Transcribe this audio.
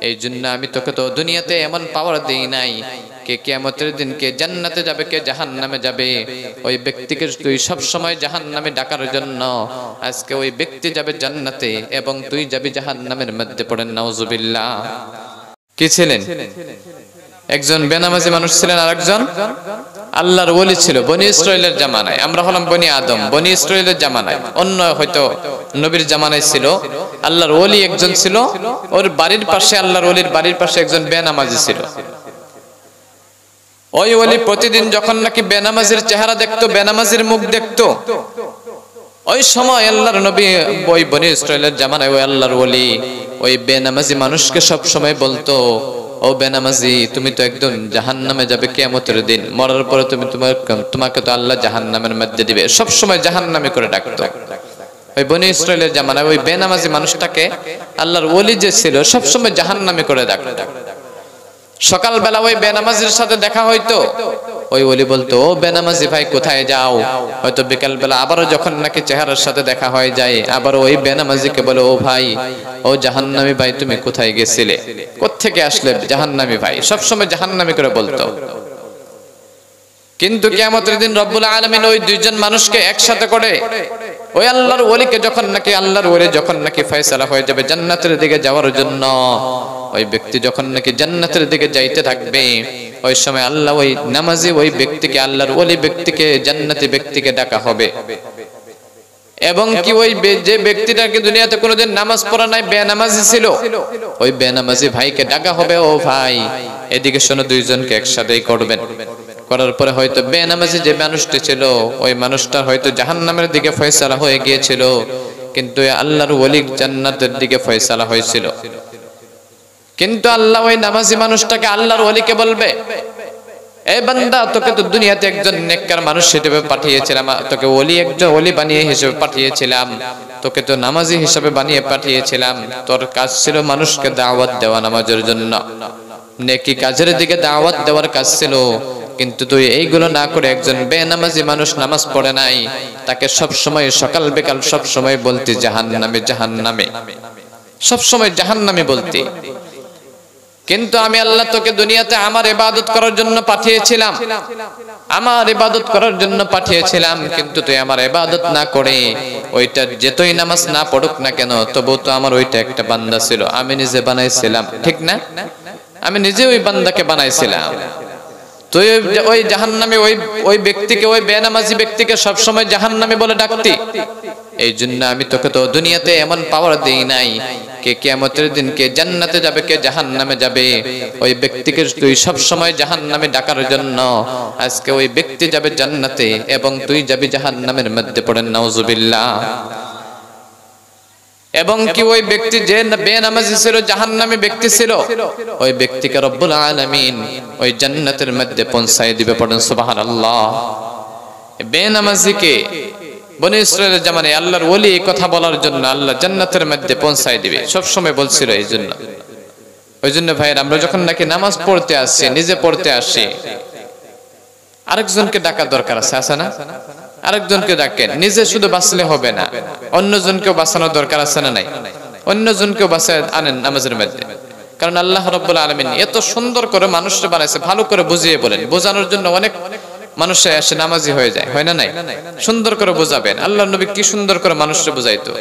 এই জন্য আমি তোকে তো দুনিয়াতে এমন পাওয়ার দেই নাই কে কিয়ামতের দিন কে জান্নাতে যাবে কে জাহান্নামে যাবে ওই ব্যক্তিকে তুই সব সময় জাহান্নামে ডাকার জন্য আজকে ওই ব্যক্তি যাবে জান্নাতে এবং তুই যাবি জাহান্নামের মধ্যে। পড়েন নাউজুবিল্লাহ। কি ছিলেন? একজন বেনামাজি মানুষ ছিলেন, আর একজন আল্লাহর ওলি ছিল বনি ইসরাইলের জামানায়। আমরা হলাম বনি আদম, বনি ইসরাইলের জামানায়, অন্য হয়তো নবীর জামানায় ছিল। আল্লাহর ওলি একজন ছিল, ওর বাড়ির পাশে, আল্লাহর ওলির বাড়ির পাশে একজন বেনামাজি ছিল। ওই ওলি প্রতিদিন যখন নাকি বেনামাজির চেহারা দেখতো, বেনামাজির মুখ দেখতো, ওই সময় আল্লাহর নবী ওই বনি ইসরাইলের জামানায় ওই আল্লাহর ওলি ওই বেনামাজি মানুষকে সব সময় বলতো, ও বেনামাজি, তুমি তো একদম জাহান্নামে যাবে কিয়ামতের দিন, মরার পরে তোমাকে তো আল্লাহ জাহান্নামের মধ্যে দিবে। সব সময় জাহান্নামে করে ডাকতো। ওই বনি ইসরাইলের জামানায় ওই বেনামাজি মানুষটাকে আল্লাহর ওলি যে ছিল সব সময় জাহান্নামে করে ডাকতো। সকালবেলা ওই বেনামাজির সাথে দেখা হইতো, ওই ওলি বলতো, ও বেনামাজি ভাই কোথায় যাও? হয়তো বিকাল বেলা আবারও যখন নাকি চেহারার সাথে দেখা হয়ে যায়, আবার ওই বেনামাজিকে বলে, ও ভাই, ও জাহান্নামী ভাই, তুমি কোথায় গেছিলে? কোত্থেকে আসলে জাহান্নামী ভাই? সবসময় জাহান্নামী করে বলতো। কিন্তু কিয়ামতের দিন রব্বুল আলামিন ওই দুইজন মানুষকে একসাথে করে ওই আল্লাহর ওলিকে যখন নাকি আল্লাহর ওলি যখন নাকি ফয়সালা হয়ে যাবে জান্নাতের দিকে যাওয়ার জন্য, ওই ব্যক্তি যখন নাকি জান্নাতের দিকে যাইতে থাকবে, ওই সময় আল্লাহ ওই নামাজি ওই ব্যক্তিকে, আল্লাহর ওলি ব্যক্তিকে, জান্নাতি ব্যক্তিকে ডাকা হবে। এবং কি ওই যে ব্যক্তিটা কি দুনিয়াতে কোনোদিন নামাজ পড়া নাই, বেনামাজি ছিল, ওই বেনামাজি ভাইকে ডাকা হবে, ও ভাই এদিকে শোনো, দুইজনকে একসাথেই করবেন। করার পরে হয়তো বেনামাজি যে মানুষটি ছিল ওই মানুষটা হয়তো জাহান্নামের দিকে ফয়সালা হয়ে গিয়েছিল, কিন্তু আল্লাহর ওলি জান্নাতের দিকে ফয়সালা হয়েছিল। কিন্তু আল্লাহ ওই নামাজি মানুষটাকে আল্লাহর ওলিকে বলবে, এই বান্দা, তোকে তো দুনিয়াতে একজন নেককার মানুষ হিসেবে পাঠিয়েছিলাম, তোকে ওলি একজন ওলি বানিয়ে হিসেবে পাঠিয়েছিলাম, তোকে তো নামাজি হিসেবে বানিয়ে পাঠিয়েছিলাম। তোর কাজ ছিল মানুষকে দাওয়াত দেওয়া নামাজের জন্য, নেকি কাজের দিকে দাওয়াত দেওয়ার কাজ ছিল। কিন্তু তুই এইগুলো না করে একজন বেনামাজি মানুষ নামাজ পড়ে নাই, তাকে সব সময় সকাল বিকাল সব সময় বলতি জাহান্নামে, জাহান্নামে, সব সময় জাহান্নামে বলতি। কিন্তু আমি আল্লাহ তোকে দুনিয়াতে আমার ইবাদত করার জন্য পাঠিয়েছিলাম, আমার ইবাদত করার জন্য পাঠিয়েছিলাম, কিন্তু তুই আমার ইবাদত না করে ওইটা যেতই নামাজ না পড়ুক না কেন, তবু তো আমার ওইটা একটা বান্দা ছিল, আমি নিজে বানাইছিলাম, ঠিক না? আমি নিজে ওই বান্দাকে বানাইছিলাম। তুই ওই জাহান্নামে ওই ব্যক্তিকে, ওই বেনামাজি ব্যক্তিকে সব সময় জাহান্নামে বলে ডাকতি। এই জন্য আমি তোকে তো দুনিয়াতে এমন পাওয়ার দেই নাই কে কিয়ামতের দিন কে জান্নাতে যাবে কে জাহান্নামে যাবে ওই ব্যক্তিকে তুই সব সময় জাহান্নামে ডাকার জন্য আজকে ওই ব্যক্তি যাবে জান্নাতে এবং তুই যাবি জাহান্নামের মধ্যে। পড়েন নাউজুবিল্লাহ। এবং কি ওই ব্যক্তি যে বেনামাজি ছিল, জাহান্নামী ব্যক্তি ছিল, ওই ব্যক্তিকে রব্বুল আলামিন ওই জান্নাতের মধ্যে পৌঁছায় দিবে। পড়েন সুবহানাল্লাহ। বেনামাজিকে বনি ইসরাইলের জামানায় আল্লাহর ওলি এই কথা বলার জন্য আল্লাহ জান্নাতের মধ্যে পৌঁছায় দিবে, সব সময় বলছিল। এই জন্য ওই জন্য ভাইয়ের, আমরা যখন নাকি নামাজ পড়তে আসছি, নিজে পড়তে আসি, আরেকজনকে ডাকার দরকার আছে, আছে না? আরেকজনকে ডাকেন। নিজে শুধু বাঁচলে হবে না, অন্যজনকেও বাঁচানোর দরকার আছে না নাই? অন্যজনকেও বাঁচায় আনেন নামাজের মধ্যে। কারণ আল্লাহ রাব্বুল আলামিন এত সুন্দর করে মানুষকে বানাইছে, ভালো করে বুঝিয়ে বলেন। বোঝানোর জন্য অনেক মানুষ এসে নামাজি হয়ে যায়, হয় না নাই? সুন্দর করে বোঝাবেন। আল্লাহর নবী কি সুন্দর করে মানুষকে বুঝাইতো।